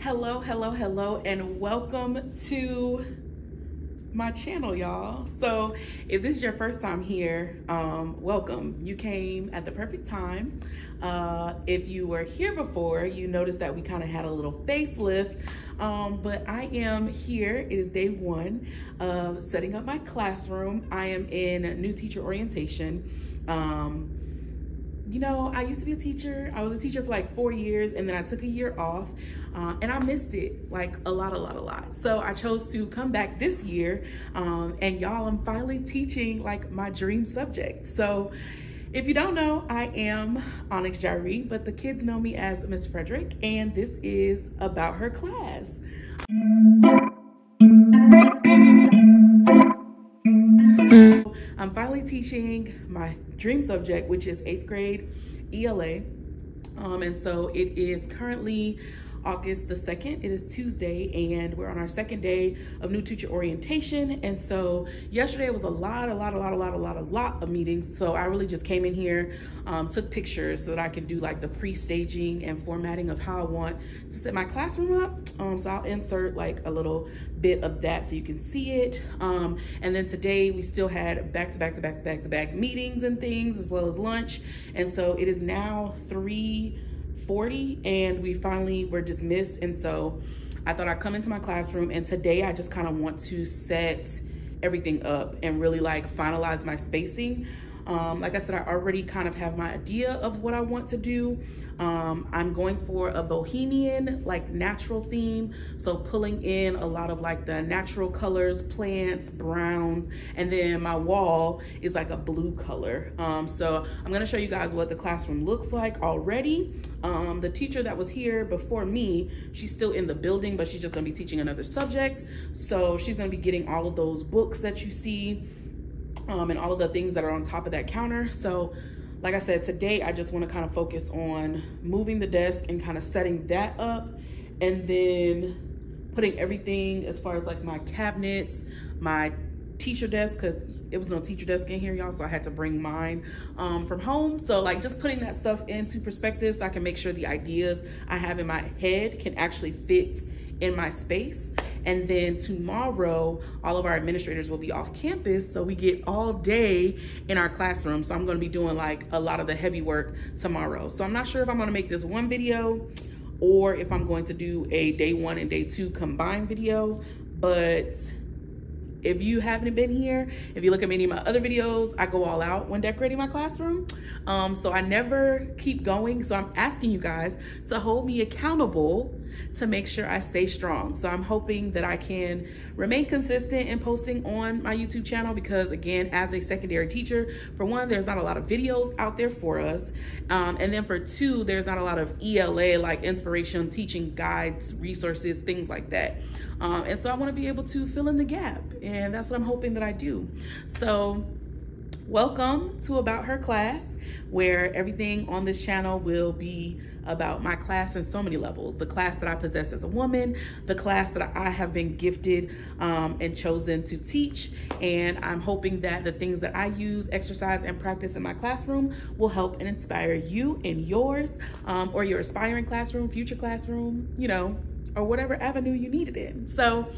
Hello, and welcome to my channel, y'all. So if this is your first time here, welcome. You came at the perfect time. If you were here before, you noticed that we kind of had a little facelift, but I am here. It is day one of setting up my classroom. I am in new teacher orientation. You know, I used to be a teacher. I was a teacher for like 4 years, and then I took a year off, and I missed it like a lot. So I chose to come back this year, and y'all, I'm finally teaching like my dream subject. So if you don't know, I am Onyx Jyree, but the kids know me as Miss Frederick, and this is about her class. I'm finally teaching my dream subject, which is 8th grade ELA. And so it is currently August the 2nd. It is Tuesday, and we're on our second day of new teacher orientation. And so yesterday was a lot of meetings. So I really just came in here, took pictures so that I could do like the pre-staging and formatting of how I want to set my classroom up. So I'll insert like a little bit of that so you can see it. And then today we still had back-to-back meetings and things, as well as lunch. And so it is now 3:40 and we finally were dismissed. And so I thought I'd come into my classroom, and today I just kind of want to set everything up and really like finalize my spacing. Like I said, I already kind of have my idea of what I want to do. I'm going for a bohemian, like natural theme. So pulling in a lot of like the natural colors, plants, browns, and then my wall is like a blue color. So I'm gonna show you guys what the classroom looks like already. The teacher that was here before me, she's still in the building, but she's just gonna be teaching another subject. So she's gonna be getting all of those books that you see, and all of the things that are on top of that counter. So like I said, today I just want to kind of focus on moving the desk and kind of setting that up, and then putting everything as far as like my cabinets, my teacher desk, because it was no teacher desk in here, y'all, so I had to bring mine from home. So like just putting that stuff into perspective so I can make sure the ideas I have in my head can actually fit in my space. And then tomorrow, all of our administrators will be off campus, so we get all day in our classroom. So I'm gonna be doing like a lot of the heavy work tomorrow. So I'm not sure if I'm gonna make this one video or if I'm going to do a day one and day two combined video. But if you haven't been here, if you look at many of my other videos, I go all out when decorating my classroom. So I never keep going. So I'm asking you guys to hold me accountable to make sure I stay strong. So I'm hoping that I can remain consistent in posting on my YouTube channel, because again, as a secondary teacher, for one, there's not a lot of videos out there for us. And then for two, there's not a lot of ELA, like inspiration, teaching guides, resources, things like that. And so I want to be able to fill in the gap, and that's what I'm hoping that I do. So welcome to About Her Class, where everything on this channel will be about my class in so many levels. The class that I possess as a woman, the class that I have been gifted and chosen to teach. And I'm hoping that the things that I use, exercise, and practice in my classroom will help and inspire you in yours, or your aspiring classroom, future classroom, you know, or whatever avenue you need it in. So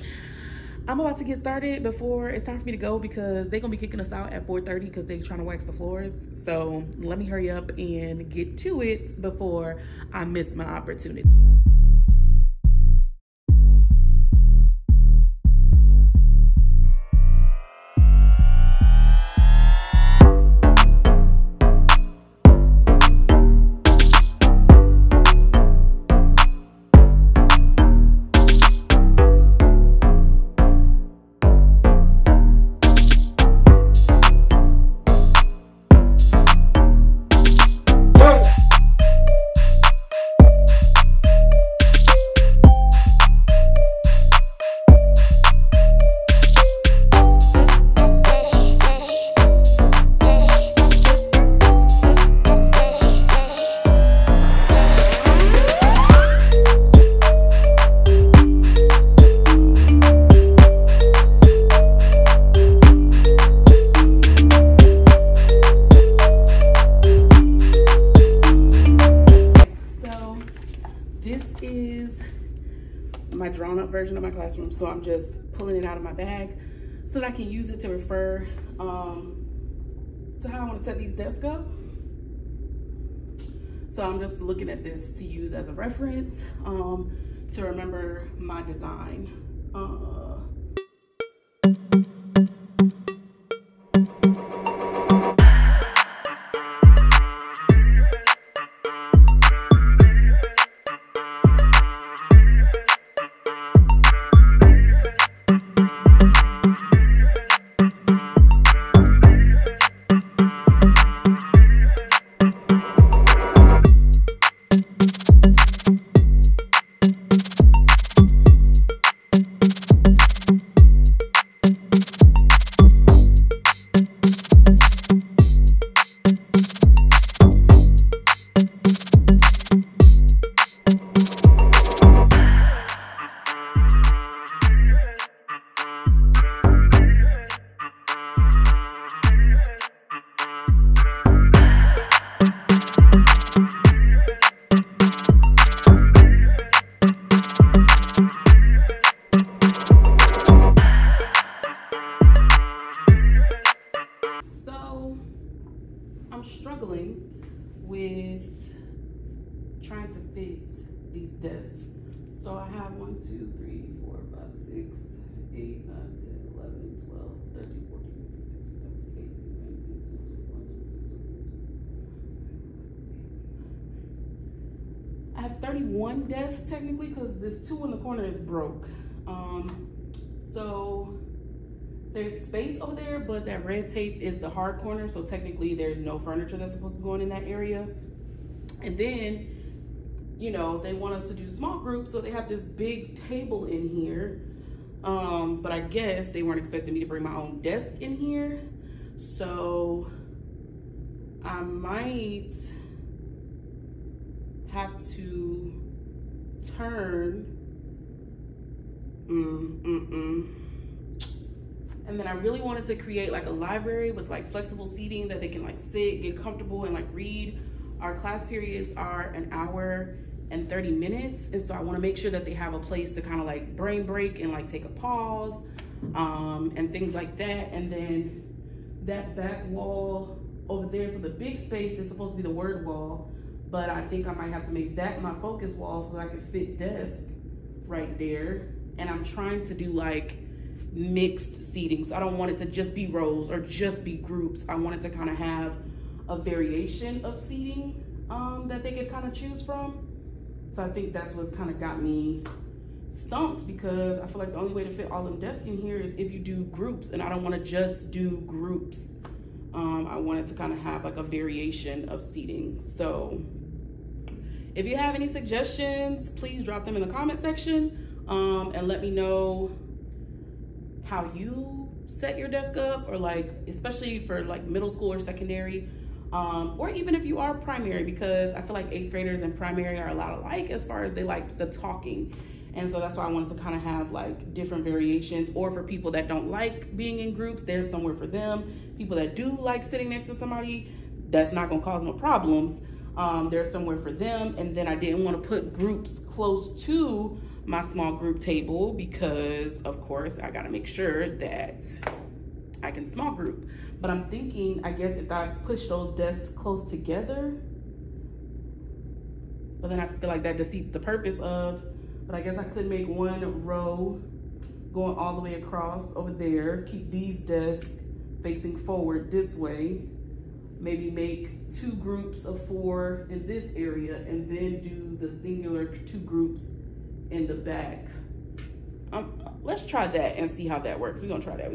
I'm about to get started before it's time for me to go, because they're gonna be kicking us out at 4:30 because they're trying to wax the floors. So let me hurry up and get to it before I miss my opportunity. my drawn up version of my classroom. So I'm just pulling it out of my bag so that I can use it to refer to how I want to set these desks up. So I'm just looking at this to use as a reference to remember my design. I'm struggling with trying to fit these desks. So I have 1, 2, 3, 4, 5, 6, 8, 9, 10, 11, 12, 13, 14, 15, 16, 17, 18, 19, 20, 21, 22, 23, 24, 25, 26, 27, 28, 29. I have 31 desks technically because this 2 in the corner is broke. So there's space over there, but that red tape is the hard corner. So technically there's no furniture that's supposed to be going in that area. And then, you know, they want us to do small groups. So they have this big table in here. But I guess they weren't expecting me to bring my own desk in here. So I might have to turn, And then I really wanted to create like a library with like flexible seating that they can like sit, get comfortable and like read. Our class periods are 1 hour and 30 minutes. And so I want to make sure that they have a place to kind of like brain break and like take a pause and things like that. And then that back wall over there, so the big space is supposed to be the word wall, but I think I might have to make that my focus wall so that I can fit desk right there. And I'm trying to do like mixed seating. So I don't want it to just be rows or just be groups. I want it to kind of have a variation of seating that they could kind of choose from. So I think that's what's kind of got me stumped, because I feel like the only way to fit all them desks in here is if you do groups, and I don't want to just do groups. I want it to kind of have like a variation of seating. So if you have any suggestions, please drop them in the comment section and let me know how you set your desk up, or like, especially for like middle school or secondary, or even if you are primary, because I feel like 8th graders and primary are a lot alike as far as they like the talking. And so that's why I wanted to kind of have like different variations. Or for people that don't like being in groups, there's somewhere for them. People that do like sitting next to somebody, that's not gonna cause no problems. There's somewhere for them. And then I didn't want to put groups close to my small group table because of course I got to make sure that I can small group. But I'm thinking, I guess if I push those desks close together, but then I feel like that defeats the purpose of, but I guess I could make one row going all the way across over there, keep these desks facing forward this way, maybe make 2 groups of 4 in this area, and then do the singular 2 groups in the back. Let's try that and see how that works. We're gonna try that.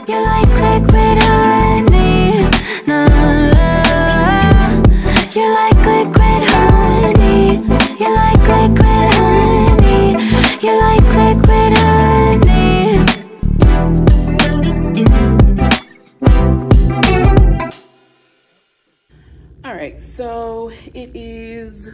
You like liquid honey, no, you like liquid honey, you like liquid honey, you like liquid honey. All right, so it is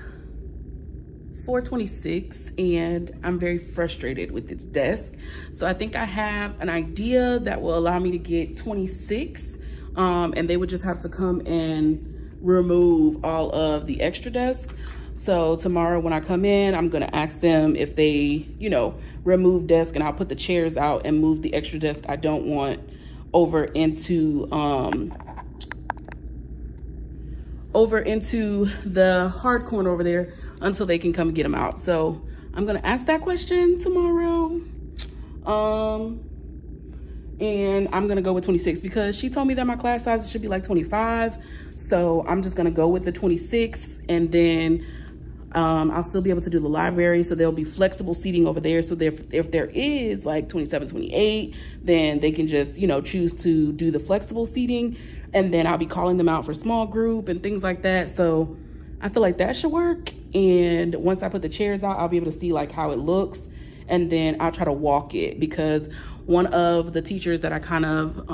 4:26 and I'm very frustrated with this desk. So I think I have an idea that will allow me to get 26 and they would just have to come and remove all of the extra desks. So tomorrow when I come in, I'm gonna ask them if they, you know, remove desk, and I'll put the chairs out and move the extra desk I don't want over into the hard corner over there until they can come get them out. So I'm gonna ask that question tomorrow. And I'm gonna go with 26 because she told me that my class size should be like 25. So I'm just gonna go with the 26, and then I'll still be able to do the library. So there'll be flexible seating over there. So if there is like 27, 28, then they can just, you know, choose to do the flexible seating. And then I'll be calling them out for small group and things like that. So I feel like that should work. And once I put the chairs out, I'll be able to see like how it looks. And then I'll try to walk it, because one of the teachers that I kind of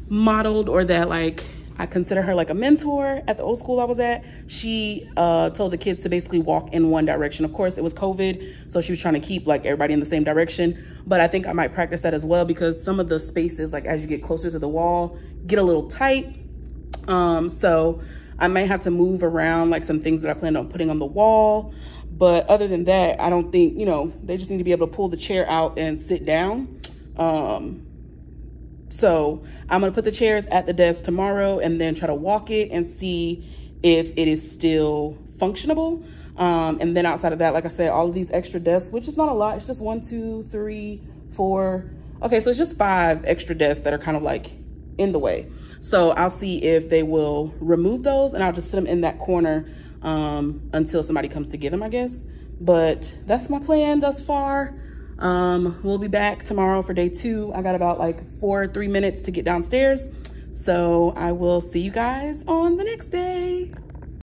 modeled, or that like I consider her like a mentor at the old school I was at, she told the kids to basically walk in one direction. Of course, it was COVID, so she was trying to keep like everybody in the same direction. But I think I might practice that as well, because some of the spaces, like as you get closer to the wall, get a little tight. So I might have to move around like some things that I planned on putting on the wall. But other than that, I don't think, you know, they just need to be able to pull the chair out and sit down. So I'm gonna put the chairs at the desk tomorrow and then try to walk it and see if it is still functionable. And then outside of that, like I said, all of these extra desks, which is not a lot, it's just 1, 2, 3, 4. Okay, so it's just 5 extra desks that are kind of like in the way. So I'll see if they will remove those, and I'll just sit them in that corner until somebody comes to get them, I guess. But that's my plan thus far. We'll be back tomorrow for day 2. I got about like 3 minutes to get downstairs. So I will see you guys on the next day.